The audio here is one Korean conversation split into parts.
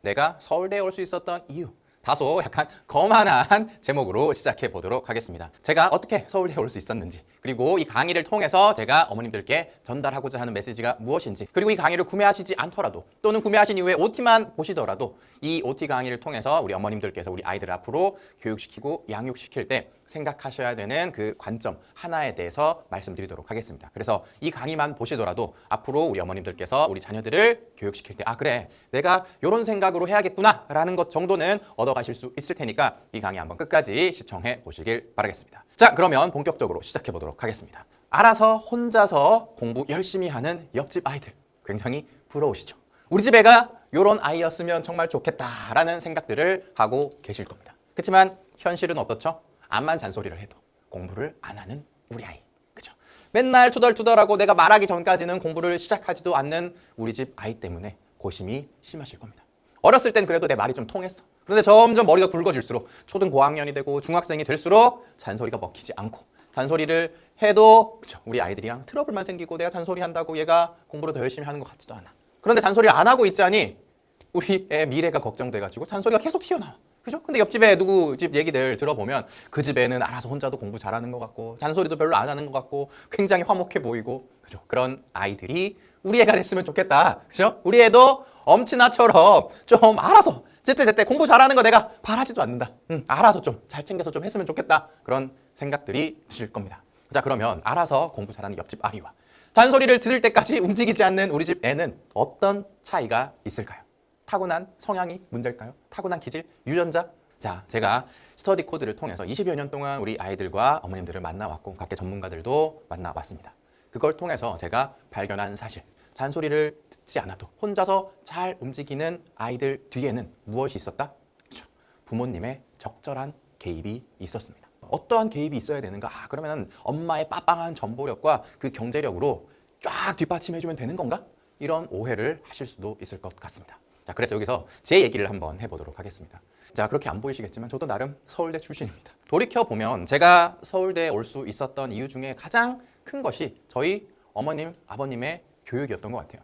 내가 서울대에 올 수 있었던 이유. 다소 약간 거만한 제목으로 시작해 보도록 하겠습니다. 제가 어떻게 서울대에 올 수 있었는지, 그리고 이 강의를 통해서 제가 어머님들께 전달하고자 하는 메시지가 무엇인지, 그리고 이 강의를 구매하시지 않더라도 또는 구매하신 이후에 OT만 보시더라도 이 OT 강의를 통해서 우리 어머님들께서 우리 아이들을 앞으로 교육시키고 양육시킬 때 생각하셔야 되는 그 관점 하나에 대해서 말씀드리도록 하겠습니다. 그래서 이 강의만 보시더라도 앞으로 우리 어머님들께서 우리 자녀들을 교육시킬 때 그래, 내가 이런 생각으로 해야겠구나 라는 것 정도는 얻어가실 수 있을 테니까 이 강의 한번 끝까지 시청해 보시길 바라겠습니다. 자, 그러면 본격적으로 시작해 보도록 하겠습니다. 알아서 혼자서 공부 열심히 하는 옆집 아이들, 굉장히 부러우시죠? 우리 집 애가 이런 아이였으면 정말 좋겠다라는 생각들을 하고 계실 겁니다. 그렇지만 현실은 어떻죠? 암만 잔소리를 해도 공부를 안 하는 우리 아이, 그죠? 맨날 투덜투덜하고 내가 말하기 전까지는 공부를 시작하지도 않는 우리 집 아이 때문에 고심이 심하실 겁니다. 어렸을 땐 그래도 내 말이 좀 통했어. 그런데 점점 머리가 굵어질수록 초등 고학년이 되고 중학생이 될수록 잔소리가 먹히지 않고, 잔소리를 해도 그쵸, 우리 아이들이랑 트러블만 생기고 내가 잔소리한다고 얘가 공부를 더 열심히 하는 것 같지도 않아. 그런데 잔소리를 안 하고 있자니 우리 애 미래가 걱정돼가지고 잔소리가 계속 튀어나와. 그죠? 근데 옆집에 누구 집 얘기들 들어보면 그 집에는 알아서 혼자도 공부 잘하는 것 같고 잔소리도 별로 안 하는 것 같고 굉장히 화목해 보이고, 그죠? 그런 아이들이 우리 애가 됐으면 좋겠다. 그죠? 우리 애도 엄친아처럼 좀 알아서 제때 공부 잘하는 거 내가 바라지도 않는다. 알아서 좀 잘 챙겨서 좀 했으면 좋겠다. 그런 생각들이 드실 겁니다. 자, 그러면 알아서 공부 잘하는 옆집 아이와 잔소리를 들을 때까지 움직이지 않는 우리 집 애는 어떤 차이가 있을까요? 타고난 성향이 문제일까요? 타고난 기질, 유전자? 자, 제가 스터디 코드를 통해서 20여 년 동안 우리 아이들과 어머님들을 만나왔고 각계 전문가들도 만나왔습니다. 그걸 통해서 제가 발견한 사실, 잔소리를 듣지 않아도 혼자서 잘 움직이는 아이들 뒤에는 무엇이 있었다? 그렇죠. 부모님의 적절한 개입이 있었습니다. 어떠한 개입이 있어야 되는가? 그러면 엄마의 빠빵한 전보력과 그 경제력으로 쫙 뒷받침해주면 되는 건가? 이런 오해를 하실 수도 있을 것 같습니다. 자, 그래서 여기서 제 얘기를 한번 해보도록 하겠습니다. 자, 그렇게 안 보이시겠지만 저도 나름 서울대 출신입니다. 돌이켜보면 제가 서울대에 올 수 있었던 이유 중에 가장 큰 것이 저희 어머님, 아버님의 교육이었던 것 같아요.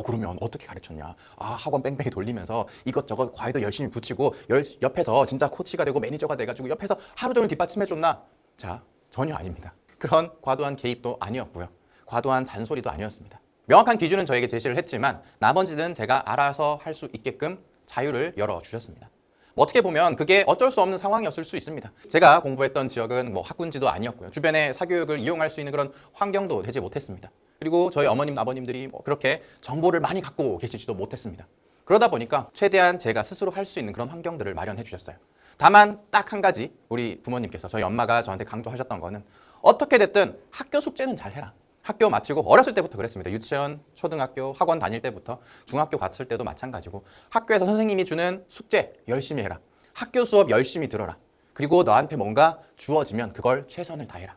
그러면 어떻게 가르쳤냐? 학원 뺑뺑이 돌리면서 이것저것 과외도 열심히 붙이고 옆에서 진짜 코치가 되고 매니저가 돼가지고 옆에서 하루 종일 뒷받침해줬나? 자, 전혀 아닙니다. 그런 과도한 개입도 아니었고요. 과도한 잔소리도 아니었습니다. 명확한 기준은 저에게 제시를 했지만 나머지는 제가 알아서 할 수 있게끔 자유를 열어주셨습니다. 어떻게 보면 그게 어쩔 수 없는 상황이었을 수 있습니다. 제가 공부했던 지역은 학군지도 아니었고요. 주변에 사교육을 이용할 수 있는 그런 환경도 되지 못했습니다. 그리고 저희 어머님, 아버님들이 그렇게 정보를 많이 갖고 계시지도 못했습니다. 그러다 보니까 최대한 제가 스스로 할 수 있는 그런 환경들을 마련해 주셨어요. 다만 딱 한 가지 우리 부모님께서, 저희 엄마가 저한테 강조하셨던 거는 어떻게 됐든 학교 숙제는 잘 해라. 학교 마치고 어렸을 때부터 그랬습니다. 유치원, 초등학교, 학원 다닐 때부터 중학교 갔을 때도 마찬가지고 학교에서 선생님이 주는 숙제 열심히 해라. 학교 수업 열심히 들어라. 그리고 너한테 뭔가 주어지면 그걸 최선을 다해라.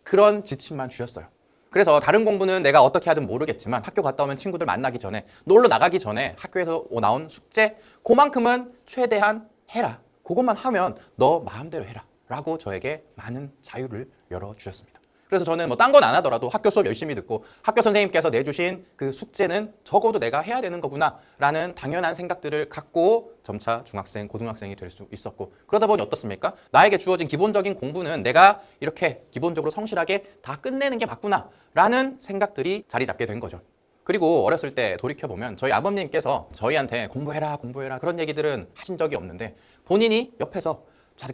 그런 지침만 주셨어요. 그래서 다른 공부는 내가 어떻게 하든 모르겠지만 학교 갔다 오면 친구들 만나기 전에, 놀러 나가기 전에 학교에서 나온 숙제 그만큼은 최대한 해라. 그것만 하면 너 마음대로 해라 라고 저에게 많은 자유를 열어주셨습니다. 그래서 저는 딴 건 안 하더라도 학교 수업 열심히 듣고 학교 선생님께서 내주신 그 숙제는 적어도 내가 해야 되는 거구나 라는 당연한 생각들을 갖고 점차 중학생, 고등학생이 될 수 있었고, 그러다 보니 어떻습니까? 나에게 주어진 기본적인 공부는 내가 이렇게 기본적으로 성실하게 다 끝내는 게 맞구나 라는 생각들이 자리 잡게 된 거죠. 그리고 어렸을 때 돌이켜보면 저희 아버님께서 저희한테 공부해라 그런 얘기들은 하신 적이 없는데 본인이 옆에서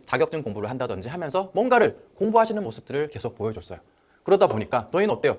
자격증 공부를 한다든지 하면서 뭔가를 공부하시는 모습들을 계속 보여줬어요. 그러다 보니까 너희는 어때요?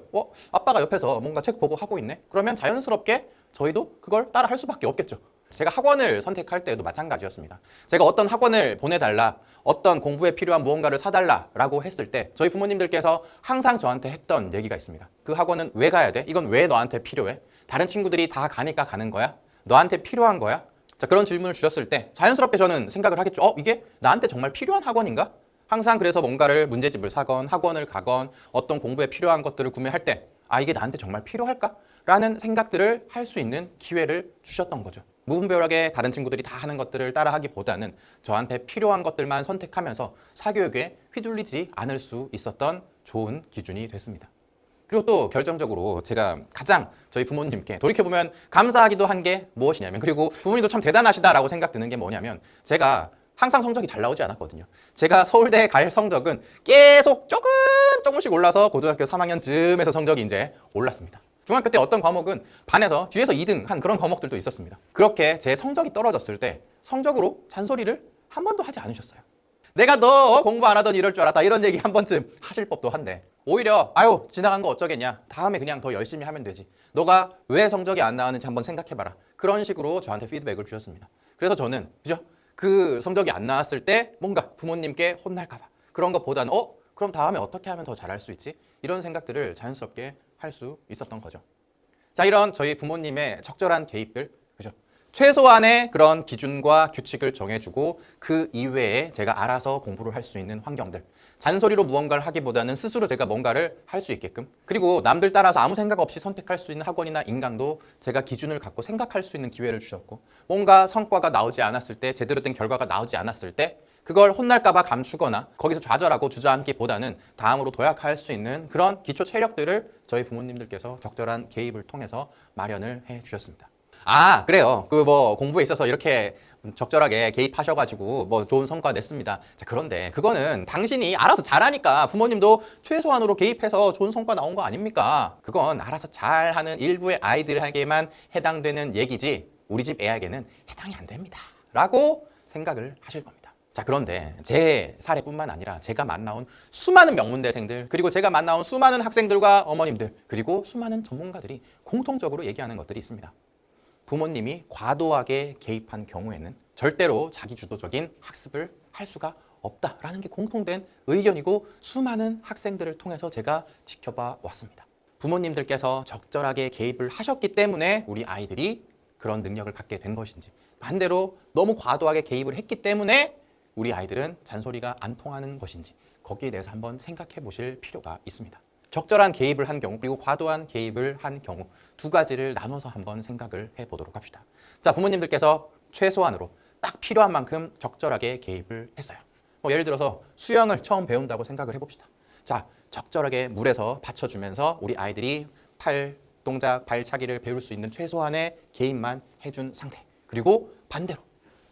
아빠가 옆에서 뭔가 책 보고 하고 있네? 그러면 자연스럽게 저희도 그걸 따라 할 수밖에 없겠죠. 제가 학원을 선택할 때도 마찬가지였습니다. 제가 어떤 학원을 보내달라, 어떤 공부에 필요한 무언가를 사달라라고 했을 때 저희 부모님들께서 항상 저한테 했던 얘기가 있습니다. 그 학원은 왜 가야 돼? 이건 왜 너한테 필요해? 다른 친구들이 다 가니까 가는 거야? 너한테 필요한 거야? 자, 그런 질문을 주셨을 때 자연스럽게 저는 생각을 하겠죠. 이게 나한테 정말 필요한 학원인가? 항상 그래서 뭔가를 문제집을 사건, 학원을 가건 어떤 공부에 필요한 것들을 구매할 때 이게 나한테 정말 필요할까? 라는 생각들을 할 수 있는 기회를 주셨던 거죠. 무분별하게 다른 친구들이 다 하는 것들을 따라하기보다는 저한테 필요한 것들만 선택하면서 사교육에 휘둘리지 않을 수 있었던 좋은 기준이 됐습니다. 그리고 또 결정적으로 제가 가장 저희 부모님께 돌이켜보면 감사하기도 한 게 무엇이냐면, 그리고 부모님도 참 대단하시다라고 생각 드는 게 뭐냐면, 제가 항상 성적이 잘 나오지 않았거든요. 제가 서울대 갈 성적은 계속 조금씩 올라서 고등학교 3학년 즈음에서 성적이 이제 올랐습니다. 중학교 때 어떤 과목은 반에서 뒤에서 2등 한 그런 과목들도 있었습니다. 그렇게 제 성적이 떨어졌을 때 성적으로 잔소리를 한 번도 하지 않으셨어요. 내가 너 공부 안 하더니 이럴 줄 알았다, 이런 얘기 한 번쯤 하실 법도 한데, 오히려 아유 지나간 거 어쩌겠냐, 다음에 그냥 더 열심히 하면 되지, 너가 왜 성적이 안 나왔는지 한번 생각해봐라, 그런 식으로 저한테 피드백을 주셨습니다. 그래서 저는 그죠? 그 성적이 안 나왔을 때 뭔가 부모님께 혼날까 봐 그런 것보다는 그럼 다음에 어떻게 하면 더 잘할 수 있지? 이런 생각들을 자연스럽게 할 수 있었던 거죠. 자, 이런 저희 부모님의 적절한 개입들, 그죠? 최소한의 그런 기준과 규칙을 정해주고 그 이외에 제가 알아서 공부를 할 수 있는 환경들, 잔소리로 무언가를 하기보다는 스스로 제가 뭔가를 할 수 있게끔, 그리고 남들 따라서 아무 생각 없이 선택할 수 있는 학원이나 인강도 제가 기준을 갖고 생각할 수 있는 기회를 주셨고, 뭔가 성과가 나오지 않았을 때, 제대로 된 결과가 나오지 않았을 때 그걸 혼날까 봐 감추거나 거기서 좌절하고 주저앉기보다는 다음으로 도약할 수 있는 그런 기초 체력들을 저희 부모님들께서 적절한 개입을 통해서 마련을 해 주셨습니다. 아, 그래요. 그 뭐 공부에 있어서 이렇게 적절하게 개입하셔가지고 뭐 좋은 성과 냈습니다. 자, 그런데 그거는 당신이 알아서 잘하니까 부모님도 최소한으로 개입해서 좋은 성과 나온 거 아닙니까? 그건 알아서 잘하는 일부의 아이들에게만 해당되는 얘기지 우리 집 애에게는 해당이 안 됩니다, 라고 생각을 하실 겁니다. 자, 그런데 제 사례뿐만 아니라 제가 만나온 수많은 명문대생들, 그리고 제가 만나온 수많은 학생들과 어머님들, 그리고 수많은 전문가들이 공통적으로 얘기하는 것들이 있습니다. 부모님이 과도하게 개입한 경우에는 절대로 자기주도적인 학습을 할 수가 없다라는 게 공통된 의견이고, 수많은 학생들을 통해서 제가 지켜봐 왔습니다. 부모님들께서 적절하게 개입을 하셨기 때문에 우리 아이들이 그런 능력을 갖게 된 것인지, 반대로 너무 과도하게 개입을 했기 때문에 우리 아이들은 잔소리가 안 통하는 것인지, 거기에 대해서 한번 생각해 보실 필요가 있습니다. 적절한 개입을 한 경우, 그리고 과도한 개입을 한 경우, 두 가지를 나눠서 한번 생각을 해보도록 합시다. 자, 부모님들께서 최소한으로 딱 필요한 만큼 적절하게 개입을 했어요. 예를 들어서 수영을 처음 배운다고 생각을 해봅시다. 자, 적절하게 물에서 받쳐주면서 우리 아이들이 팔 동작, 발차기를 배울 수 있는 최소한의 개입만 해준 상태. 그리고 반대로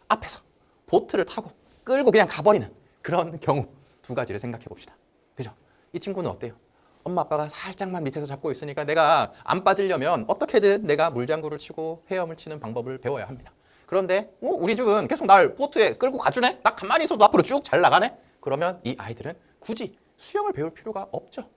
앞에서 보트를 타고 끌고 그냥 가버리는 그런 경우, 두 가지를 생각해 봅시다. 그죠? 이 친구는 어때요? 엄마 아빠가 살짝만 밑에서 잡고 있으니까 내가 안 빠지려면 어떻게든 내가 물장구를 치고 헤엄을 치는 방법을 배워야 합니다. 그런데 우리 집은 계속 날 보트에 끌고 가주네? 나 가만히 있어도 앞으로 쭉 잘 나가네? 그러면 이 아이들은 굳이 수영을 배울 필요가 없죠.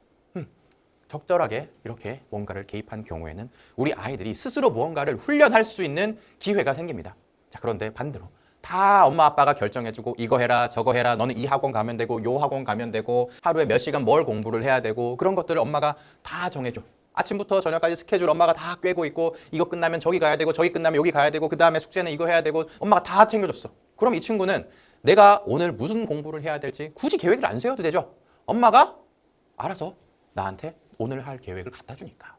적절하게 이렇게 뭔가를 개입한 경우에는 우리 아이들이 스스로 무언가를 훈련할 수 있는 기회가 생깁니다. 자, 그런데 반대로 다 엄마 아빠가 결정해주고 이거 해라 저거 해라, 너는 이 학원 가면 되고 요 학원 가면 되고 하루에 몇 시간 뭘 공부를 해야 되고, 그런 것들을 엄마가 다 정해줘. 아침부터 저녁까지 스케줄 엄마가 다 꿰고 있고, 이거 끝나면 저기 가야 되고 저기 끝나면 여기 가야 되고 그 다음에 숙제는 이거 해야 되고, 엄마가 다 챙겨줬어. 그럼 이 친구는 내가 오늘 무슨 공부를 해야 될지 굳이 계획을 안 세워도 되죠. 엄마가 알아서 나한테 오늘 할 계획을 갖다 주니까.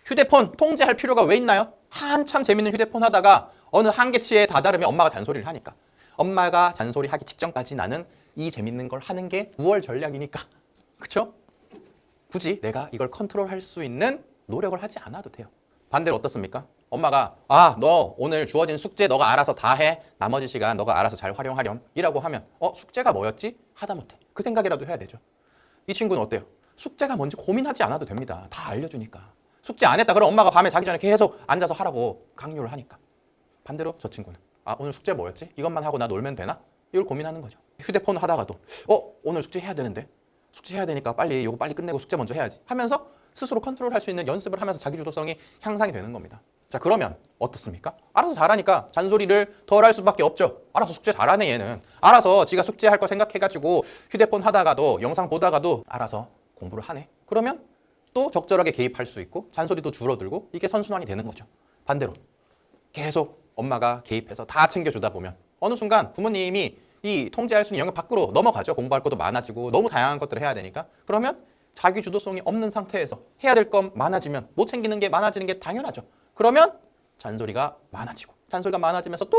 휴대폰 통제할 필요가 왜 있나요? 한참 재밌는 휴대폰 하다가 어느 한계치에 다다르면 엄마가 잔소리를 하니까. 엄마가 잔소리하기 직전까지 나는 이 재밌는 걸 하는 게 우월 전략이니까. 그쵸? 굳이 내가 이걸 컨트롤할 수 있는 노력을 하지 않아도 돼요. 반대로 어떻습니까? 엄마가 너 오늘 주어진 숙제 너가 알아서 다 해. 나머지 시간 너가 알아서 잘 활용하렴. 이라고 하면 숙제가 뭐였지? 하다못해 그 생각이라도 해야 되죠. 이 친구는 어때요? 숙제가 뭔지 고민하지 않아도 됩니다. 다 알려주니까. 숙제 안 했다 그럼 엄마가 밤에 자기 전에 계속 앉아서 하라고 강요를 하니까. 반대로 저 친구는 오늘 숙제 뭐였지? 이것만 하고 나 놀면 되나? 이걸 고민하는 거죠. 휴대폰 하다가도 오늘 숙제 해야 되는데, 숙제 해야 되니까 빨리 이거 빨리 끝내고 숙제 먼저 해야지 하면서 스스로 컨트롤할 수 있는 연습을 하면서 자기 주도성이 향상이 되는 겁니다. 자, 그러면 어떻습니까? 알아서 잘하니까 잔소리를 덜 할 수밖에 없죠. 알아서 숙제 잘하네 얘는. 알아서 지가 숙제할 거 생각해가지고 휴대폰 하다가도 영상 보다가도 알아서 공부를 하네. 그러면 또 적절하게 개입할 수 있고 잔소리도 줄어들고, 이게 선순환이 되는 거죠. 반대로 계속 엄마가 개입해서 다 챙겨주다 보면 어느 순간 부모님이 이 통제할 수 있는 영역 밖으로 넘어가죠. 공부할 것도 많아지고 너무 다양한 것들을 해야 되니까. 그러면 자기 주도성이 없는 상태에서 해야 될 건 많아지면 못 챙기는 게 많아지는 게 당연하죠. 그러면 잔소리가 많아지고, 잔소리가 많아지면서 또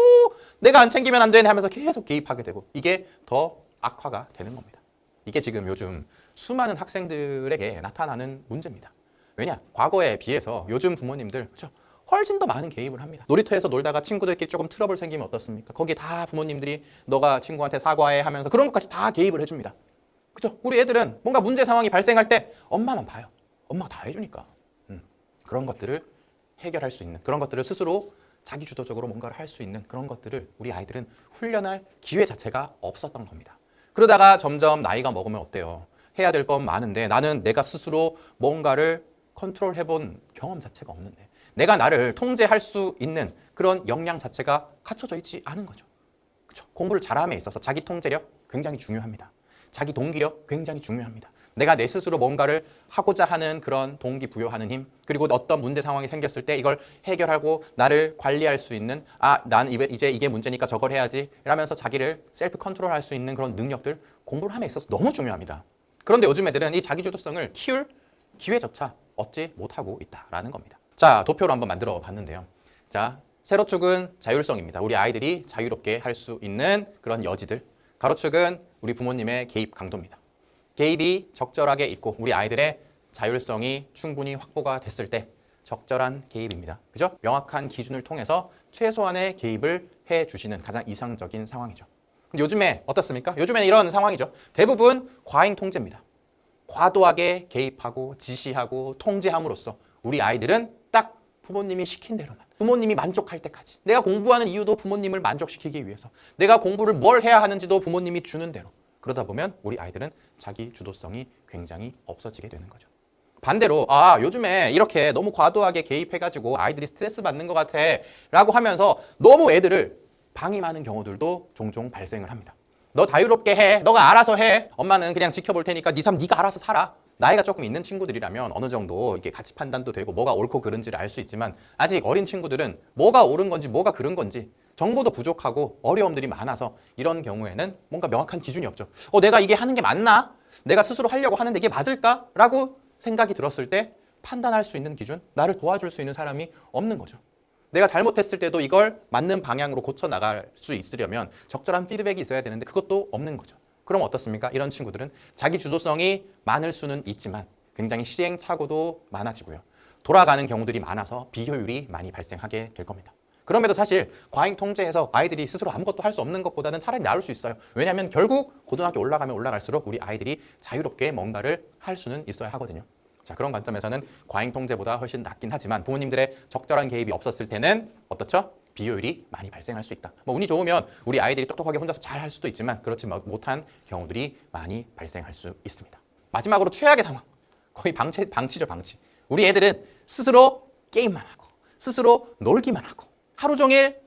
내가 안 챙기면 안 되네 하면서 계속 개입하게 되고, 이게 더 악화가 되는 겁니다. 이게 지금 요즘 수많은 학생들에게 나타나는 문제입니다. 왜냐? 과거에 비해서 요즘 부모님들 그렇죠? 훨씬 더 많은 개입을 합니다. 놀이터에서 놀다가 친구들끼리 조금 트러블 생기면 어떻습니까? 거기에 다 부모님들이 너가 친구한테 사과해 하면서 그런 것까지 다 개입을 해줍니다. 그죠? 우리 애들은 뭔가 문제 상황이 발생할 때 엄마만 봐요. 엄마가 다 해주니까. 그런 것들을 해결할 수 있는, 그런 것들을 스스로 자기주도적으로 뭔가를 할 수 있는 그런 것들을 우리 아이들은 훈련할 기회 자체가 없었던 겁니다. 그러다가 점점 나이가 먹으면 어때요? 해야 될 건 많은데 나는 내가 스스로 뭔가를 컨트롤 해본 경험 자체가 없는데 내가 나를 통제할 수 있는 그런 역량 자체가 갖춰져 있지 않은 거죠. 그렇죠? 공부를 잘함에 있어서 자기 통제력 굉장히 중요합니다. 자기 동기력 굉장히 중요합니다. 내가 내 스스로 뭔가를 하고자 하는 그런 동기부여하는 힘, 그리고 어떤 문제 상황이 생겼을 때 이걸 해결하고 나를 관리할 수 있는 난 이제 이게 문제니까 저걸 해야지 이러면서 자기를 셀프 컨트롤할 수 있는 그런 능력들 공부를 함에 있어서 너무 중요합니다. 그런데 요즘 애들은 이 자기주도성을 키울 기회조차 얻지 못하고 있다라는 겁니다. 자, 도표로 한번 만들어 봤는데요. 자, 세로축은 자율성입니다. 우리 아이들이 자유롭게 할 수 있는 그런 여지들. 가로축은 우리 부모님의 개입 강도입니다. 개입이 적절하게 있고 우리 아이들의 자율성이 충분히 확보가 됐을 때 적절한 개입입니다. 그죠? 명확한 기준을 통해서 최소한의 개입을 해주시는 가장 이상적인 상황이죠. 근데 요즘에 어떻습니까? 요즘에는 이런 상황이죠. 대부분 과잉 통제입니다. 과도하게 개입하고 지시하고 통제함으로써 우리 아이들은 딱 부모님이 시킨 대로만, 부모님이 만족할 때까지, 내가 공부하는 이유도 부모님을 만족시키기 위해서, 내가 공부를 뭘 해야 하는지도 부모님이 주는 대로, 그러다 보면 우리 아이들은 자기 주도성이 굉장히 없어지게 되는 거죠. 반대로 요즘에 이렇게 너무 과도하게 개입해가지고 아이들이 스트레스 받는 것 같아 라고 하면서 너무 애들을 방임하는 경우들도 종종 발생을 합니다. 너 자유롭게 해. 너가 알아서 해. 엄마는 그냥 지켜볼 테니까 네 삶 네가 알아서 살아. 나이가 조금 있는 친구들이라면 어느 정도 이게 가치 판단도 되고 뭐가 옳고 그른지를 알 수 있지만 아직 어린 친구들은 뭐가 옳은 건지 뭐가 그른 건지 정보도 부족하고 어려움들이 많아서 이런 경우에는 뭔가 명확한 기준이 없죠. 내가 이게 하는 게 맞나? 내가 스스로 하려고 하는데 이게 맞을까? 라고 생각이 들었을 때 판단할 수 있는 기준, 나를 도와줄 수 있는 사람이 없는 거죠. 내가 잘못했을 때도 이걸 맞는 방향으로 고쳐나갈 수 있으려면 적절한 피드백이 있어야 되는데 그것도 없는 거죠. 그럼 어떻습니까? 이런 친구들은 자기 주도성이 많을 수는 있지만 굉장히 시행착오도 많아지고요. 돌아가는 경우들이 많아서 비효율이 많이 발생하게 될 겁니다. 그럼에도 사실 과잉 통제해서 아이들이 스스로 아무것도 할 수 없는 것보다는 차라리 나을 수 있어요. 왜냐하면 결국 고등학교 올라가면 올라갈수록 우리 아이들이 자유롭게 뭔가를 할 수는 있어야 하거든요. 자, 그런 관점에서는 과잉 통제보다 훨씬 낫긴 하지만 부모님들의 적절한 개입이 없었을 때는 어떻죠? 비효율이 많이 발생할 수 있다. 운이 좋으면 우리 아이들이 똑똑하게 혼자서 잘 할 수도 있지만 그렇지 못한 경우들이 많이 발생할 수 있습니다. 마지막으로 최악의 상황. 거의 방치죠, 방치. 우리 애들은 스스로 게임만 하고 스스로 놀기만 하고 하루 종일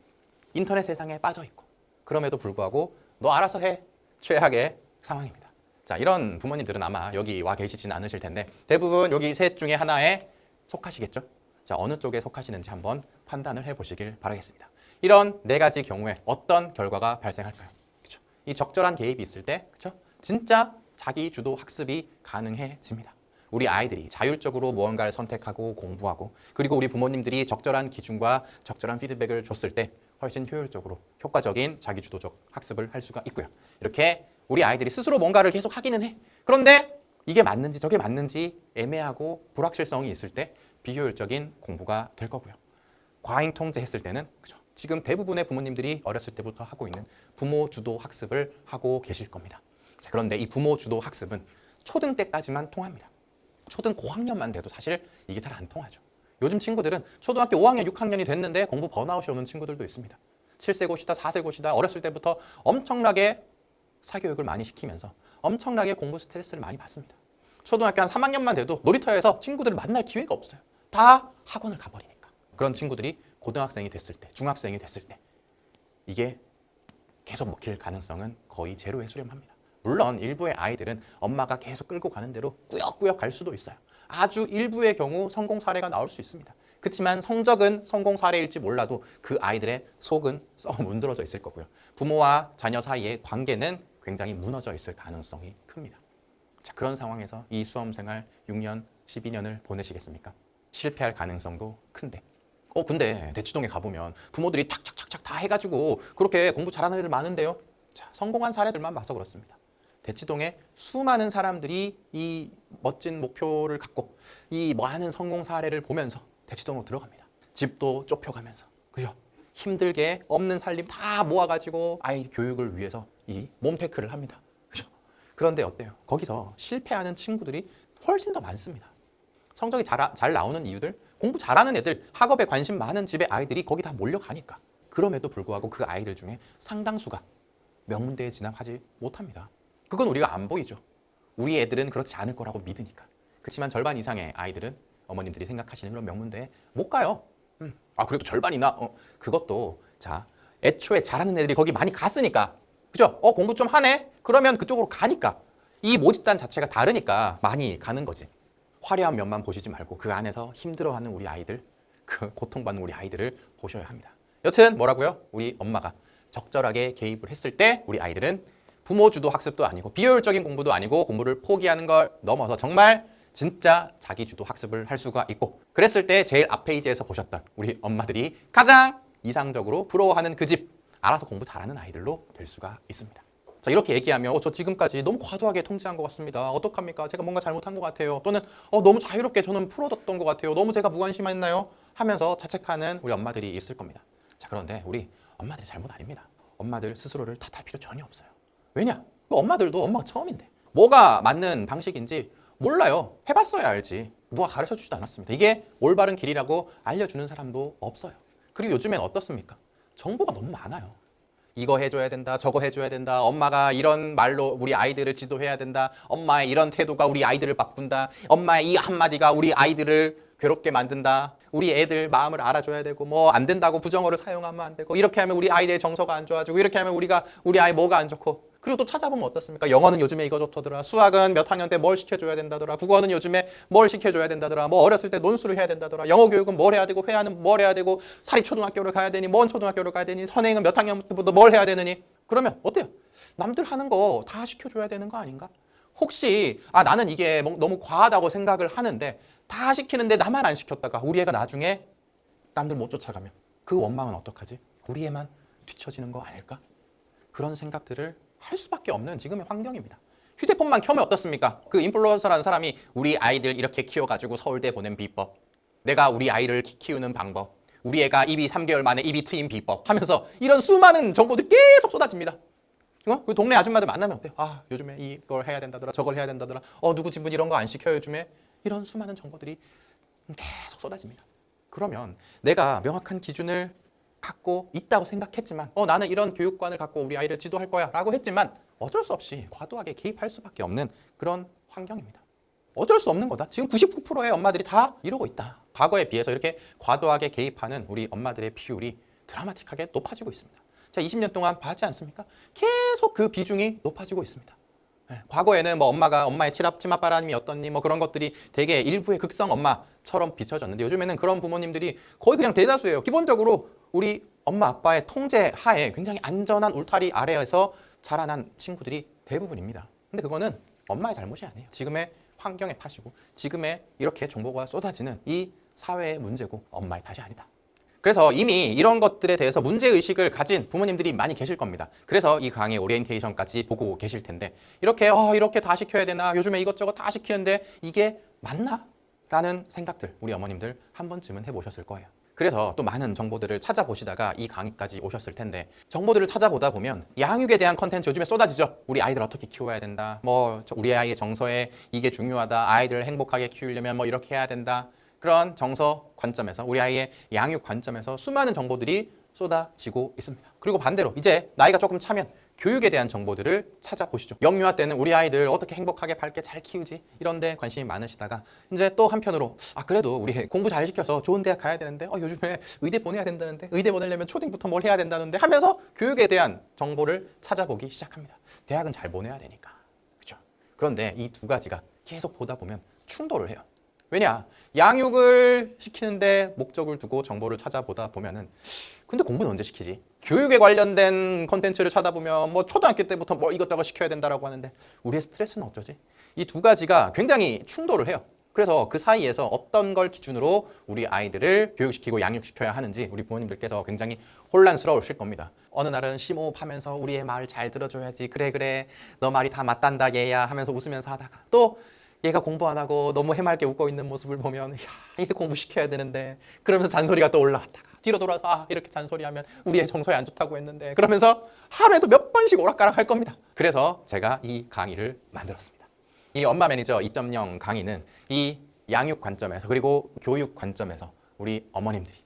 인터넷 세상에 빠져 있고 그럼에도 불구하고 너 알아서 해. 최악의 상황입니다. 자, 이런 부모님들은 아마 여기 와 계시지는 않으실 텐데 대부분 여기 셋 중에 하나에 속하시겠죠? 자, 어느 쪽에 속하시는지 한번 판단을 해보시길 바라겠습니다. 이런 네 가지 경우에 어떤 결과가 발생할까요? 그렇죠? 이 적절한 개입이 있을 때, 그렇죠? 진짜 자기 주도 학습이 가능해집니다. 우리 아이들이 자율적으로 무언가를 선택하고 공부하고 그리고 우리 부모님들이 적절한 기준과 적절한 피드백을 줬을 때 훨씬 효율적으로 효과적인 자기주도적 학습을 할 수가 있고요. 이렇게 우리 아이들이 스스로 뭔가를 계속 하기는 해. 그런데 이게 맞는지 저게 맞는지 애매하고 불확실성이 있을 때 비효율적인 공부가 될 거고요. 과잉 통제했을 때는 그죠? 지금 대부분의 부모님들이 어렸을 때부터 하고 있는 부모 주도 학습을 하고 계실 겁니다. 자, 그런데 이 부모 주도 학습은 초등 때까지만 통합니다. 초등 고학년만 돼도 사실 이게 잘 안 통하죠. 요즘 친구들은 초등학교 5학년, 6학년이 됐는데 공부 번아웃이 오는 친구들도 있습니다. 7세 고시다, 4세 고시다 어렸을 때부터 엄청나게 사교육을 많이 시키면서 엄청나게 공부 스트레스를 많이 받습니다. 초등학교 한 3학년만 돼도 놀이터에서 친구들을 만날 기회가 없어요. 다 학원을 가버리니까. 그런 친구들이 고등학생이 됐을 때, 중학생이 됐을 때 이게 계속 먹힐 가능성은 거의 제로에 수렴합니다. 물론 일부의 아이들은 엄마가 계속 끌고 가는 대로 꾸역꾸역 갈 수도 있어요. 아주 일부의 경우 성공 사례가 나올 수 있습니다. 그렇지만 성적은 성공 사례일지 몰라도 그 아이들의 속은 썩어 문드러져 있을 거고요. 부모와 자녀 사이의 관계는 굉장히 무너져 있을 가능성이 큽니다. 자, 그런 상황에서 이 수험생활 6년, 12년을 보내시겠습니까? 실패할 가능성도 큰데. 근데 대치동에 가보면 부모들이 탁착착착 다 해가지고 그렇게 공부 잘하는 애들 많은데요. 자, 성공한 사례들만 봐서 그렇습니다. 대치동에 수많은 사람들이 이 멋진 목표를 갖고 이 많은 성공 사례를 보면서 대치동으로 들어갑니다. 집도 좁혀가면서, 그죠? 힘들게 없는 살림 다 모아가지고 아이 교육을 위해서 이 몸테크를 합니다. 그죠? 그런데 어때요? 거기서 실패하는 친구들이 훨씬 더 많습니다. 성적이 잘 나오는 이유들, 공부 잘하는 애들, 학업에 관심 많은 집의 아이들이 거기 다 몰려가니까. 그럼에도 불구하고 그 아이들 중에 상당수가 명문대에 진학하지 못합니다. 그건 우리가 안 보이죠. 우리 애들은 그렇지 않을 거라고 믿으니까. 그렇지만 절반 이상의 아이들은 어머님들이 생각하시는 그런 명문대에 못 가요. 아, 그래도 절반이나? 그것도 자, 애초에 잘하는 애들이 거기 많이 갔으니까, 그죠? 공부 좀 하네? 그러면 그쪽으로 가니까. 이 모집단 자체가 다르니까 많이 가는 거지. 화려한 면만 보시지 말고 그 안에서 힘들어하는 우리 아이들, 그 고통받는 우리 아이들을 보셔야 합니다. 여튼 뭐라고요? 우리 엄마가 적절하게 개입을 했을 때 우리 아이들은 부모 주도 학습도 아니고 비효율적인 공부도 아니고 공부를 포기하는 걸 넘어서 정말 진짜 자기 주도 학습을 할 수가 있고, 그랬을 때 제일 앞 페이지에서 보셨던 우리 엄마들이 가장 이상적으로 부러워하는 그 집, 알아서 공부 잘하는 아이들로 될 수가 있습니다. 자, 이렇게 얘기하면 저 지금까지 너무 과도하게 통제한 것 같습니다. 어떡합니까? 제가 뭔가 잘못한 것 같아요. 또는 너무 자유롭게 저는 풀어뒀던 것 같아요. 너무 제가 무관심했나요? 하면서 자책하는 우리 엄마들이 있을 겁니다. 자, 그런데 우리 엄마들이 잘못 아닙니다. 엄마들 스스로를 탓할 필요 전혀 없어요. 왜냐? 엄마들도 엄마가 처음인데 뭐가 맞는 방식인지 몰라요. 해봤어야 알지. 누가 가르쳐주지도 않았습니다. 이게 올바른 길이라고 알려주는 사람도 없어요. 그리고 요즘엔 어떻습니까? 정보가 너무 많아요. 이거 해줘야 된다, 저거 해줘야 된다, 엄마가 이런 말로 우리 아이들을 지도해야 된다, 엄마의 이런 태도가 우리 아이들을 바꾼다, 엄마의 이 한마디가 우리 아이들을 괴롭게 만든다, 우리 애들 마음을 알아줘야 되고, 뭐 안 된다고 부정어를 사용하면 안 되고, 이렇게 하면 우리 아이들의 정서가 안 좋아지고, 이렇게 하면 우리 아이 뭐가 안 좋고. 그리고 또 찾아보면 어떻습니까? 영어는 요즘에 이거 좋다더라, 수학은 몇 학년 때 뭘 시켜줘야 된다더라, 국어는 요즘에 뭘 시켜줘야 된다더라, 뭐 어렸을 때 논술을 해야 된다더라, 영어 교육은 뭘 해야 되고, 회화는 뭘 해야 되고, 사립초등학교를 가야 되니, 먼 초등학교를 가야 되니, 선행은 몇 학년부터 뭘 해야 되느니. 그러면 어때요? 남들 하는 거 다 시켜줘야 되는 거 아닌가? 혹시 나는 이게 너무 과하다고 생각을 하는데 다 시키는데 나만 안 시켰다가 우리 애가 나중에 남들 못 쫓아가면 그 원망은 어떡하지? 우리 애만 뒤처지는 거 아닐까? 그런 생각들을 할 수밖에 없는 지금의 환경입니다. 휴대폰만 켜면 어떻습니까? 그 인플루언서라는 사람이 우리 아이들 이렇게 키워가지고 서울대 보낸 비법, 내가 우리 아이를 키우는 방법, 우리 애가 입이 3개월 만에 입이 트인 비법 하면서 이런 수많은 정보들이 계속 쏟아집니다. 그 동네 아줌마들 만나면 어때요? 요즘에 이걸 해야 된다더라, 저걸 해야 된다더라, 누구 집은 이런 거 안 시켜요 요즘에. 이런 수많은 정보들이 계속 쏟아집니다. 그러면 내가 명확한 기준을 갖고 있다고 생각했지만 나는 이런 교육관을 갖고 우리 아이를 지도할 거야 라고 했지만 어쩔 수 없이 과도하게 개입할 수밖에 없는 그런 환경입니다. 어쩔 수 없는 거다. 지금 99%의 엄마들이 다 이러고 있다. 과거에 비해서 이렇게 과도하게 개입하는 우리 엄마들의 비율이 드라마틱하게 높아지고 있습니다. 자, 20년 동안 봤지 않습니까? 계속 그 비중이 높아지고 있습니다. 과거에는 뭐 엄마의 치맛바람이 어떻니 뭐 그런 것들이 되게 일부의 극성 엄마처럼 비춰졌는데 요즘에는 그런 부모님들이 거의 그냥 대다수예요. 기본적으로 우리 엄마 아빠의 통제 하에 굉장히 안전한 울타리 아래에서 자라난 친구들이 대부분입니다. 근데 그거는 엄마의 잘못이 아니에요. 지금의 환경의 탓이고 지금의 이렇게 정보가 쏟아지는 이 사회의 문제고 엄마의 탓이 아니다. 그래서 이미 이런 것들에 대해서 문제의식을 가진 부모님들이 많이 계실 겁니다. 그래서 이 강의 오리엔테이션까지 보고 계실 텐데 이렇게 다 시켜야 되나? 요즘에 이것저것 다 시키는데 이게 맞나? 라는 생각들 우리 어머님들 한 번쯤은 해보셨을 거예요. 그래서 또 많은 정보들을 찾아보시다가 이 강의까지 오셨을 텐데 정보들을 찾아보다 보면 양육에 대한 컨텐츠 요즘에 쏟아지죠. 우리 아이들 어떻게 키워야 된다. 뭐 우리 아이의 정서에 이게 중요하다. 아이들을 행복하게 키우려면 뭐 이렇게 해야 된다. 그런 정서 관점에서 우리 아이의 양육 관점에서 수많은 정보들이 쏟아지고 있습니다. 그리고 반대로 이제 나이가 조금 차면 교육에 대한 정보들을 찾아보시죠. 영유아 때는 우리 아이들 어떻게 행복하게 밝게 잘 키우지 이런 데 관심이 많으시다가 이제 또 한편으로 그래도 우리 공부 잘 시켜서 좋은 대학 가야 되는데 요즘에 의대 보내야 된다는데 의대 보내려면 초딩부터 뭘 해야 된다는데 하면서 교육에 대한 정보를 찾아보기 시작합니다. 대학은 잘 보내야 되니까. 그렇죠? 그런데 이 두 가지가 계속 보다 보면 충돌을 해요. 왜냐? 양육을 시키는데 목적을 두고 정보를 찾아보다 보면은 근데 공부는 언제 시키지? 교육에 관련된 콘텐츠를 찾아보면 뭐 초등학교 때부터 뭐 이것저것 시켜야 된다라고 하는데 우리의 스트레스는 어쩌지? 이 두 가지가 굉장히 충돌을 해요. 그래서 그 사이에서 어떤 걸 기준으로 우리 아이들을 교육시키고 양육시켜야 하는지 우리 부모님들께서 굉장히 혼란스러우실 겁니다. 어느 날은 심호흡하면서 우리의 말을 잘 들어줘야지. 그래 그래 너 말이 다 맞단다 얘야 하면서 웃으면서 하다가 또 얘가 공부 안 하고 너무 해맑게 웃고 있는 모습을 보면 야 얘 공부시켜야 되는데 그러면서 잔소리가 또 올라왔다가 뒤로 돌아서 아 이렇게 잔소리하면 우리 애 정서에 안 좋다고 했는데 그러면서 하루에도 몇 번씩 오락가락 할 겁니다. 그래서 제가 이 강의를 만들었습니다. 이 엄마 매니저 2.0 강의는 이 양육 관점에서 그리고 교육 관점에서 우리 어머님들이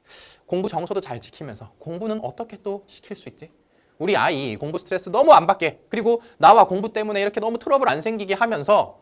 공부 정서도 잘 지키면서 공부는 어떻게 또 시킬 수 있지? 우리 아이 공부 스트레스 너무 안 받게 그리고 나와 공부 때문에 이렇게 너무 트러블 안 생기게 하면서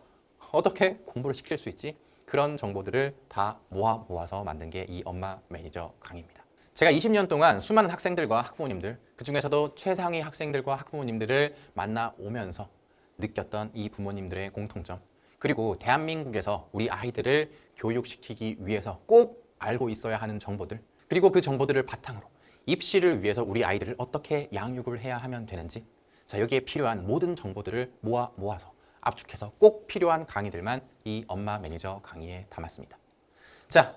어떻게 공부를 시킬 수 있지? 그런 정보들을 다 모아서 만든 게 이 엄마 매니저 강의입니다. 제가 20년 동안 수많은 학생들과 학부모님들, 그중에서도 최상위 학생들과 학부모님들을 만나오면서 느꼈던 이 부모님들의 공통점, 그리고 대한민국에서 우리 아이들을 교육시키기 위해서 꼭 알고 있어야 하는 정보들, 그리고 그 정보들을 바탕으로 입시를 위해서 우리 아이들을 어떻게 양육을 해야 하면 되는지, 자 여기에 필요한 모든 정보들을 모아서 압축해서 꼭 필요한 강의들만 이 엄마 매니저 강의에 담았습니다. 자,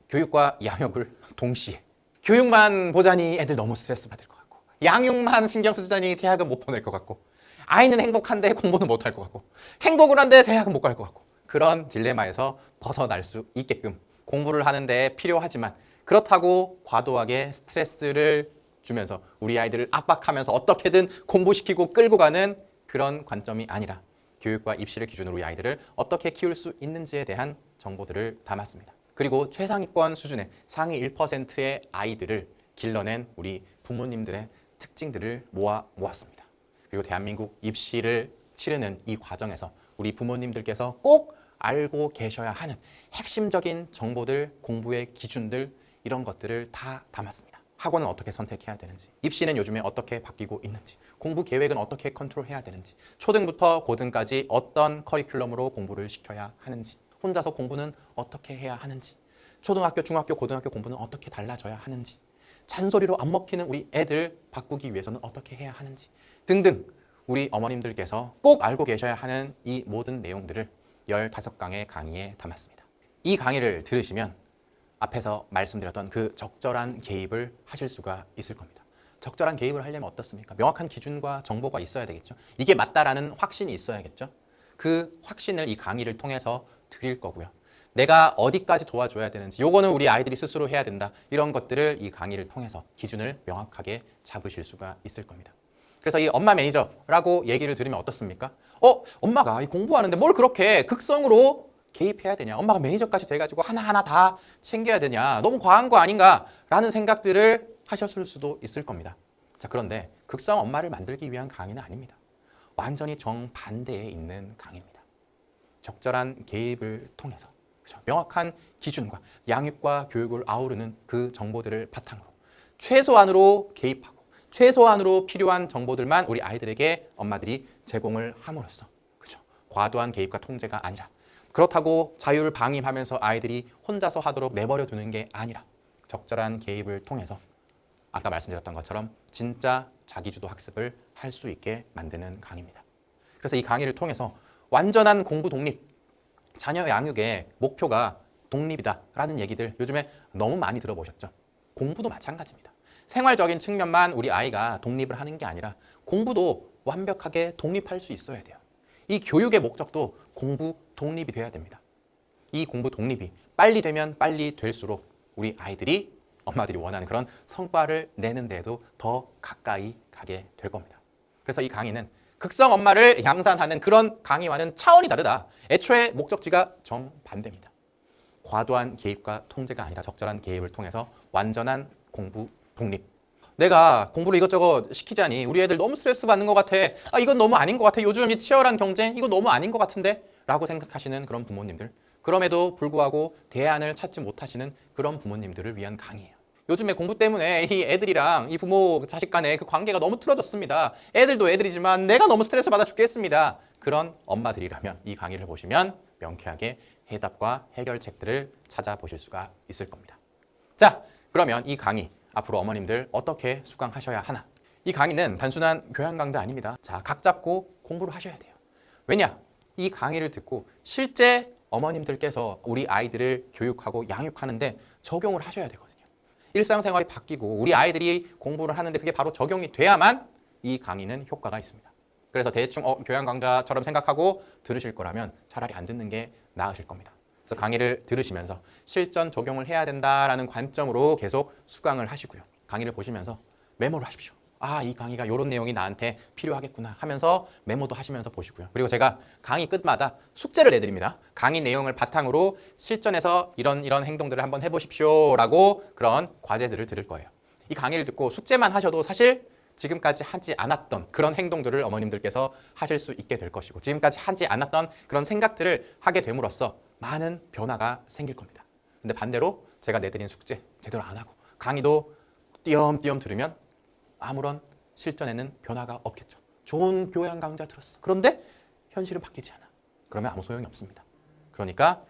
교육과 양육을 동시에 교육만 보자니 애들 너무 스트레스 받을 것 같고 양육만 신경 쓰자니 대학은 못 보낼 것 같고 아이는 행복한데 공부는 못 할 것 같고 행복을 한데 대학은 못 갈 것 같고 그런 딜레마에서 벗어날 수 있게끔 공부를 하는데 필요하지만 그렇다고 과도하게 스트레스를 주면서 우리 아이들을 압박하면서 어떻게든 공부시키고 끌고 가는 그런 관점이 아니라 교육과 입시를 기준으로 우리 아이들을 어떻게 키울 수 있는지에 대한 정보들을 담았습니다. 그리고 최상위권 수준의 상위 1%의 아이들을 길러낸 우리 부모님들의 특징들을 모았습니다. 그리고 대한민국 입시를 치르는 이 과정에서 우리 부모님들께서 꼭 알고 계셔야 하는 핵심적인 정보들, 공부의 기준들 이런 것들을 다 담았습니다. 학원은 어떻게 선택해야 되는지, 입시는 요즘에 어떻게 바뀌고 있는지, 공부 계획은 어떻게 컨트롤해야 되는지, 초등부터 고등까지 어떤 커리큘럼으로 공부를 시켜야 하는지, 혼자서 공부는 어떻게 해야 하는지, 초등학교, 중학교, 고등학교 공부는 어떻게 달라져야 하는지, 잔소리로 안 먹히는 우리 애들 바꾸기 위해서는 어떻게 해야 하는지 등등 우리 어머님들께서 꼭 알고 계셔야 하는 이 모든 내용들을 15강의 강의에 담았습니다. 이 강의를 들으시면 앞에서 말씀드렸던 그 적절한 개입을 하실 수가 있을 겁니다. 적절한 개입을 하려면 어떻습니까? 명확한 기준과 정보가 있어야 되겠죠. 이게 맞다라는 확신이 있어야겠죠. 그 확신을 이 강의를 통해서 드릴 거고요. 내가 어디까지 도와줘야 되는지 요거는 우리 아이들이 스스로 해야 된다. 이런 것들을 이 강의를 통해서 기준을 명확하게 잡으실 수가 있을 겁니다. 그래서 이 엄마 매니저라고 얘기를 들으면 어떻습니까? 엄마가 공부하는데 뭘 그렇게 극성으로 개입해야 되냐? 엄마가 매니저까지 돼가지고 하나하나 다 챙겨야 되냐? 너무 과한 거 아닌가? 라는 생각들을 하셨을 수도 있을 겁니다. 자, 그런데 극성 엄마를 만들기 위한 강의는 아닙니다. 완전히 정반대에 있는 강의입니다. 적절한 개입을 통해서 그렇죠? 명확한 기준과 양육과 교육을 아우르는 그 정보들을 바탕으로 최소한으로 개입하고 최소한으로 필요한 정보들만 우리 아이들에게 엄마들이 제공을 함으로써 그렇죠? 과도한 개입과 통제가 아니라 그렇다고 자율 방임하면서 아이들이 혼자서 하도록 내버려 두는 게 아니라 적절한 개입을 통해서 아까 말씀드렸던 것처럼 진짜 자기주도 학습을 할 수 있게 만드는 강의입니다. 그래서 이 강의를 통해서 완전한 공부 독립, 자녀 양육의 목표가 독립이다라는 얘기들 요즘에 너무 많이 들어보셨죠? 공부도 마찬가지입니다. 생활적인 측면만 우리 아이가 독립을 하는 게 아니라 공부도 완벽하게 독립할 수 있어야 돼요. 이 교육의 목적도 공부 독립이 돼야 됩니다. 이 공부 독립이 빨리 되면 빨리 될수록 우리 아이들이 엄마들이 원하는 그런 성과를 내는 데에도 더 가까이 가게 될 겁니다. 그래서 이 강의는 극성 엄마를 양산하는 그런 강의와는 차원이 다르다. 애초에 목적지가 정반대입니다. 과도한 개입과 통제가 아니라 적절한 개입을 통해서 완전한 공부 독립. 내가 공부를 이것저것 시키자니 우리 애들 너무 스트레스 받는 것 같아. 이건 너무 아닌 것 같아. 요즘 이 치열한 경쟁 이거 너무 아닌 것 같은데 라고 생각하시는 그런 부모님들, 그럼에도 불구하고 대안을 찾지 못하시는 그런 부모님들을 위한 강의예요. 요즘에 공부 때문에 이 애들이랑 이 부모 자식 간의 그 관계가 너무 틀어졌습니다. 애들도 애들이지만 내가 너무 스트레스 받아 죽겠습니다. 그런 엄마들이라면 이 강의를 보시면 명쾌하게 해답과 해결책들을 찾아보실 수가 있을 겁니다. 자, 그러면 이 강의 앞으로 어머님들 어떻게 수강하셔야 하나? 이 강의는 단순한 교양 강좌 아닙니다. 자, 각 잡고 공부를 하셔야 돼요. 왜냐? 이 강의를 듣고 실제 어머님들께서 우리 아이들을 교육하고 양육하는데 적용을 하셔야 되거든요. 일상생활이 바뀌고 우리 아이들이 공부를 하는데 그게 바로 적용이 돼야만 이 강의는 효과가 있습니다. 그래서 대충 교양 강좌처럼 생각하고 들으실 거라면 차라리 안 듣는 게 나으실 겁니다. 그래서 강의를 들으시면서 실전 적용을 해야 된다라는 관점으로 계속 수강을 하시고요. 강의를 보시면서 메모를 하십시오. 아, 이 강의가 이런 내용이 나한테 필요하겠구나 하면서 메모도 하시면서 보시고요. 그리고 제가 강의 끝마다 숙제를 내드립니다. 강의 내용을 바탕으로 실전에서 이런 행동들을 한번 해보십시오라고 그런 과제들을 드릴 거예요. 이 강의를 듣고 숙제만 하셔도 사실 지금까지 하지 않았던 그런 행동들을 어머님들께서 하실 수 있게 될 것이고 지금까지 하지 않았던 그런 생각들을 하게 됨으로써 많은 변화가 생길 겁니다. 근데 반대로 제가 내드린 숙제 제대로 안 하고 강의도 띄엄띄엄 들으면 아무런 실전에는 변화가 없겠죠. 좋은 교양 강좌 들었어. 그런데 현실은 바뀌지 않아. 그러면 아무 소용이 없습니다. 그러니까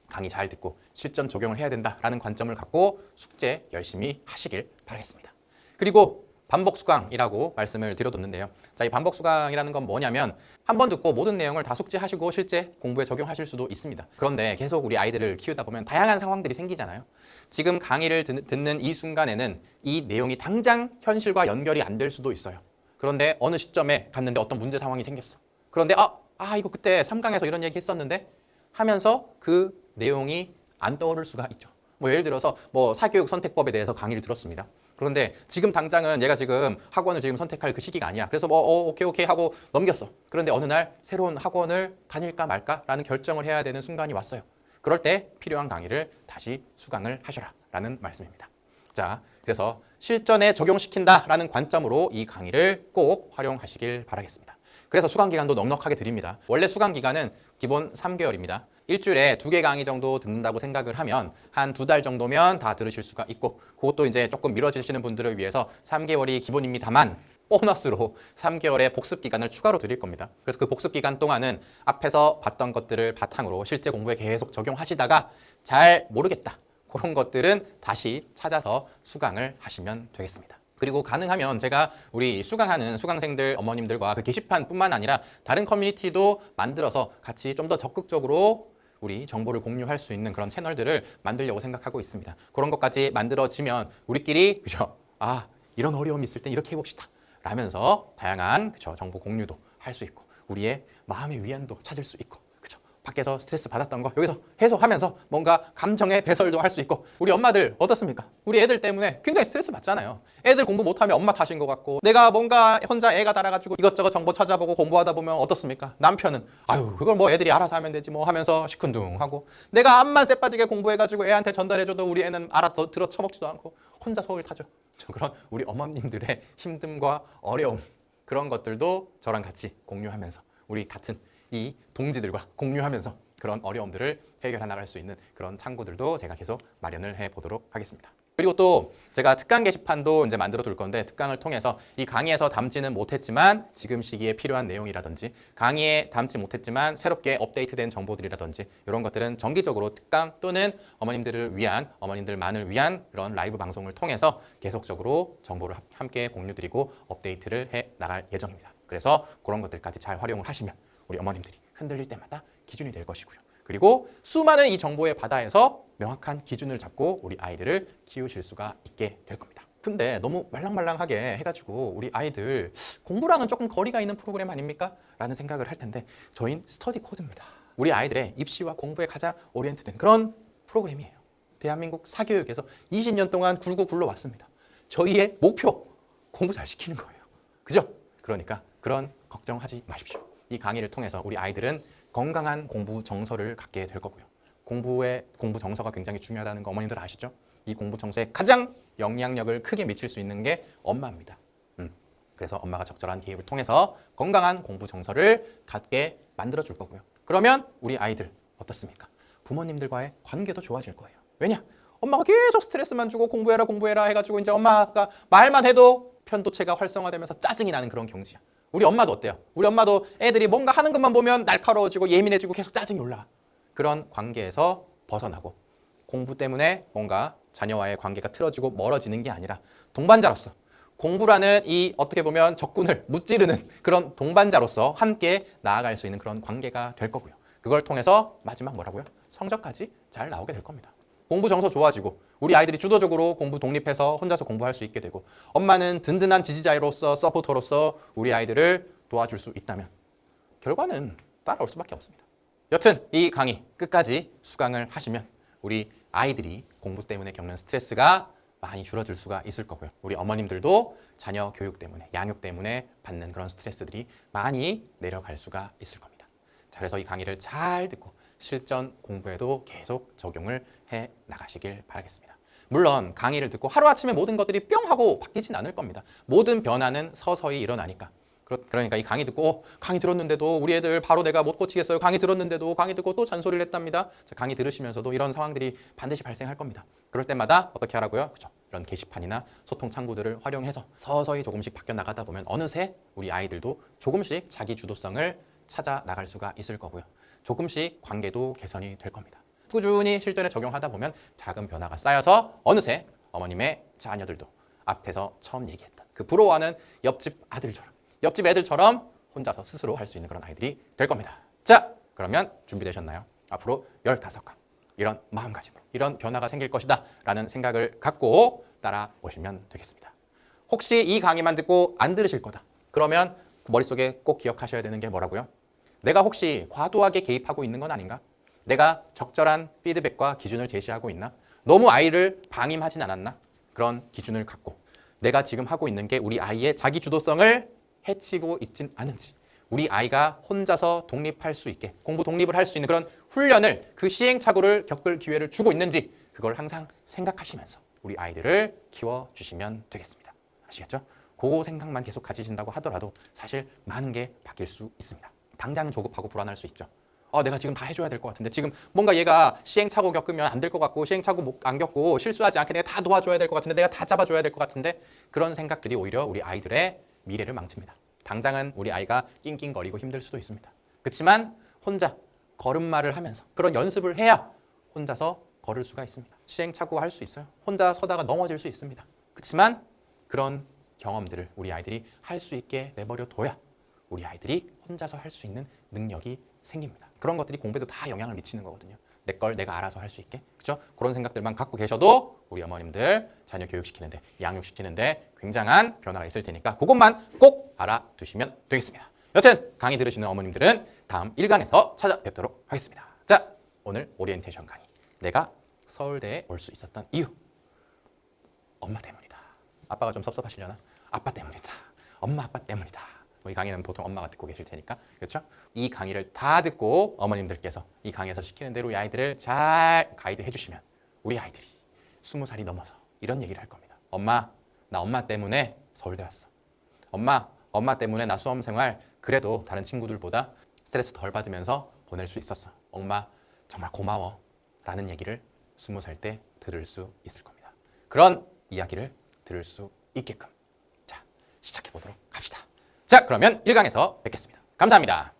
강의 잘 듣고 실전 적용을 해야 된다라는 관점을 갖고 숙제 열심히 하시길 바라겠습니다. 그리고 반복 수강이라고 말씀을 드려뒀는데요. 자, 이 반복 수강이라는 건 뭐냐면 한 번 듣고 모든 내용을 다 숙지하시고 실제 공부에 적용하실 수도 있습니다. 그런데 계속 우리 아이들을 키우다 보면 다양한 상황들이 생기잖아요. 지금 강의를 듣는 이 순간에는 이 내용이 당장 현실과 연결이 안 될 수도 있어요. 그런데 어느 시점에 갔는데 어떤 문제 상황이 생겼어. 그런데 이거 그때 3강에서 이런 얘기 했었는데 하면서 그 내용이 안 떠오를 수가 있죠. 뭐 예를 들어서 사교육 선택법에 대해서 강의를 들었습니다. 그런데 지금 당장은 얘가 지금 학원을 지금 선택할 그 시기가 아니야. 그래서 오케이 하고 넘겼어. 그런데 어느 날 새로운 학원을 다닐까 말까라는 결정을 해야 되는 순간이 왔어요. 그럴 때 필요한 강의를 다시 수강을 하셔라 라는 말씀입니다. 자, 그래서 실전에 적용시킨다라는 관점으로 이 강의를 꼭 활용하시길 바라겠습니다. 그래서 수강 기간도 넉넉하게 드립니다. 원래 수강 기간은 기본 3개월입니다. 일주일에 2개 강의 정도 듣는다고 생각을 하면 한 2달 정도면 다 들으실 수가 있고 그것도 이제 조금 미뤄지시는 분들을 위해서 3개월이 기본입니다만 보너스로 3개월의 복습 기간을 추가로 드릴 겁니다. 그래서 그 복습 기간 동안은 앞에서 봤던 것들을 바탕으로 실제 공부에 계속 적용하시다가 잘 모르겠다. 그런 것들은 다시 찾아서 수강을 하시면 되겠습니다. 그리고 가능하면 제가 우리 수강하는 수강생들 어머님들과 그 게시판뿐만 아니라 다른 커뮤니티도 만들어서 같이 좀 더 적극적으로 우리 정보를 공유할 수 있는 그런 채널들을 만들려고 생각하고 있습니다. 그런 것까지 만들어지면 우리끼리 그죠? 이런 어려움이 있을 땐 이렇게 해봅시다. 라면서 다양한 정보 공유도 할 수 있고 우리의 마음의 위안도 찾을 수 있고 그죠? 밖에서 스트레스 받았던 거 여기서 해소하면서 뭔가 감정의 배설도 할 수 있고 우리 엄마들 어떻습니까? 우리 애들 때문에 굉장히 스트레스 받잖아요. 애들 공부 못하면 엄마 탓인 것 같고 내가 뭔가 혼자 애가 달아가지고 이것저것 정보 찾아보고 공부하다 보면 어떻습니까? 남편은 그걸 애들이 알아서 하면 되지 하면서 시큰둥하고 내가 암만 쎄빠지게 공부해가지고 애한테 전달해줘도 우리 애는 들어 처먹지도 않고 혼자 속을 타죠. 그런 우리 어머님들의 힘듦과 어려움 그런 것들도 저랑 같이 공유하면서 우리 같은 이 동지들과 공유하면서 그런 어려움들을 해결해 나갈 수 있는 그런 창구들도 제가 계속 마련을 해 보도록 하겠습니다. 그리고 또 제가 특강 게시판도 이제 만들어 둘 건데 특강을 통해서 이 강의에서 담지는 못했지만 지금 시기에 필요한 내용이라든지 강의에 담지 못했지만 새롭게 업데이트된 정보들이라든지 이런 것들은 정기적으로 특강 또는 어머님들만을 위한 그런 라이브 방송을 통해서 계속적으로 정보를 함께 공유드리고 업데이트를 해 나갈 예정입니다. 그래서 그런 것들까지 잘 활용을 하시면 우리 어머님들이 흔들릴 때마다 기준이 될 것이고요. 그리고 수많은 이 정보의 바다에서 명확한 기준을 잡고 우리 아이들을 키우실 수가 있게 될 겁니다. 근데 너무 말랑말랑하게 해가지고 우리 아이들 공부랑은 조금 거리가 있는 프로그램 아닙니까? 라는 생각을 할 텐데 저희는 스터디 코드입니다. 우리 아이들의 입시와 공부에 가장 오리엔트된 그런 프로그램이에요. 대한민국 사교육에서 20년 동안 굴고 굴러왔습니다. 저희의 목표, 공부 잘 시키는 거예요. 그죠? 그러니까 그런 걱정하지 마십시오. 이 강의를 통해서 우리 아이들은 건강한 공부 정서를 갖게 될 거고요. 공부 정서가 굉장히 중요하다는 거 어머님들 아시죠? 이 공부 정서에 가장 영향력을 크게 미칠 수 있는 게 엄마입니다. 그래서 엄마가 적절한 개입을 통해서 건강한 공부 정서를 갖게 만들어 줄 거고요. 그러면 우리 아이들 어떻습니까? 부모님들과의 관계도 좋아질 거예요. 왜냐? 엄마가 계속 스트레스만 주고 공부해라 해가지고 이제 엄마가 말만 해도 편도체가 활성화되면서 짜증이 나는 그런 경지야. 우리 엄마도 어때요? 우리 엄마도 애들이 뭔가 하는 것만 보면 날카로워지고 예민해지고 계속 짜증이 올라. 그런 관계에서 벗어나고 공부 때문에 뭔가 자녀와의 관계가 틀어지고 멀어지는 게 아니라 동반자로서 공부라는 이 어떻게 보면 적군을 무찌르는 그런 동반자로서 함께 나아갈 수 있는 그런 관계가 될 거고요. 그걸 통해서 마지막 뭐라고요? 성적까지 잘 나오게 될 겁니다. 공부 정서 좋아지고 우리 아이들이 주도적으로 공부 독립해서 혼자서 공부할 수 있게 되고 엄마는 든든한 지지자로서 서포터로서 우리 아이들을 도와줄 수 있다면 결과는 따라올 수밖에 없습니다. 여튼 이 강의 끝까지 수강을 하시면 우리 아이들이 공부 때문에 겪는 스트레스가 많이 줄어들 수가 있을 거고요. 우리 어머님들도 자녀 교육 때문에, 양육 때문에 받는 그런 스트레스들이 많이 내려갈 수가 있을 겁니다. 자, 그래서 이 강의를 잘 듣고 실전 공부에도 계속 적용을 해 나가시길 바라겠습니다. 물론 강의를 듣고 하루아침에 모든 것들이 뿅 하고 바뀌진 않을 겁니다. 모든 변화는 서서히 일어나니까. 그러니까 이 강의 듣고 강의 들었는데도 우리 애들 바로 내가 못 고치겠어요. 강의 들었는데도 강의 듣고 또 잔소리를 했답니다. 강의 들으시면서도 이런 상황들이 반드시 발생할 겁니다. 그럴 때마다 어떻게 하라고요? 그죠? 이런 게시판이나 소통 창구들을 활용해서 서서히 조금씩 바뀌어 나가다 보면 어느새 우리 아이들도 조금씩 자기 주도성을 찾아 나갈 수가 있을 거고요. 조금씩 관계도 개선이 될 겁니다. 꾸준히 실전에 적용하다 보면 작은 변화가 쌓여서 어느새 어머님의 자녀들도 앞에서 처음 얘기했던 그 부러워하는 옆집 아들처럼 옆집 애들처럼 혼자서 스스로 할 수 있는 그런 아이들이 될 겁니다. 자, 그러면 준비되셨나요? 앞으로 15강 이런 마음가짐으로 이런 변화가 생길 것이다 라는 생각을 갖고 따라오시면 되겠습니다. 혹시 이 강의만 듣고 안 들으실 거다. 그러면 머릿속에 꼭 기억하셔야 되는 게 뭐라고요? 내가 혹시 과도하게 개입하고 있는 건 아닌가? 내가 적절한 피드백과 기준을 제시하고 있나? 너무 아이를 방임하진 않았나? 그런 기준을 갖고 내가 지금 하고 있는 게 우리 아이의 자기 주도성을 해치고 있진 않은지, 우리 아이가 혼자서 독립할 수 있게 공부 독립을 할 수 있는 그런 훈련을, 그 시행착오를 겪을 기회를 주고 있는지 그걸 항상 생각하시면서 우리 아이들을 키워주시면 되겠습니다. 아시겠죠? 그 생각만 계속 가지신다고 하더라도 사실 많은 게 바뀔 수 있습니다. 당장은 조급하고 불안할 수 있죠. 내가 지금 다 해줘야 될 것 같은데 지금 뭔가 얘가 시행착오 겪으면 안 될 것 같고 시행착오 안 겪고 실수하지 않게 내가 다 도와줘야 될 것 같은데 내가 다 잡아줘야 될 것 같은데 그런 생각들이 오히려 우리 아이들의 미래를 망칩니다. 당장은 우리 아이가 낑낑거리고 힘들 수도 있습니다. 그렇지만 혼자 걸음마를 하면서 그런 연습을 해야 혼자서 걸을 수가 있습니다. 시행착오 할 수 있어요. 혼자 서다가 넘어질 수 있습니다. 그렇지만 그런 경험들을 우리 아이들이 할 수 있게 내버려 둬야 우리 아이들이 혼자서 할 수 있는 능력이 생깁니다. 그런 것들이 공부에도 다 영향을 미치는 거거든요. 내 걸 내가 알아서 할 수 있게. 그렇죠? 그런 생각들만 갖고 계셔도 우리 어머님들 자녀 교육시키는데, 양육시키는데 굉장한 변화가 있을 테니까 그것만 꼭 알아두시면 되겠습니다. 여튼 강의 들으시는 어머님들은 다음 1강에서 찾아뵙도록 하겠습니다. 자, 오늘 오리엔테이션 강의. 내가 서울대에 올 수 있었던 이유. 엄마 때문이다. 아빠가 좀 섭섭하시려나? 아빠 때문이다. 엄마 아빠 때문이다. 이 강의는 보통 엄마가 듣고 계실 테니까, 그렇죠? 이 강의를 다 듣고 어머님들께서 이 강의에서 시키는 대로 우리 아이들을 잘 가이드 해주시면 우리 아이들이 20살이 넘어서 이런 얘기를 할 겁니다. 엄마, 나 엄마 때문에 서울대 왔어. 엄마 때문에 나 수험생활 그래도 다른 친구들보다 스트레스 덜 받으면서 보낼 수 있었어. 엄마 정말 고마워 라는 얘기를 20살 때 들을 수 있을 겁니다. 그런 이야기를 들을 수 있게끔 자, 시작해 보도록 합시다. 자, 그러면 1강에서 뵙겠습니다. 감사합니다.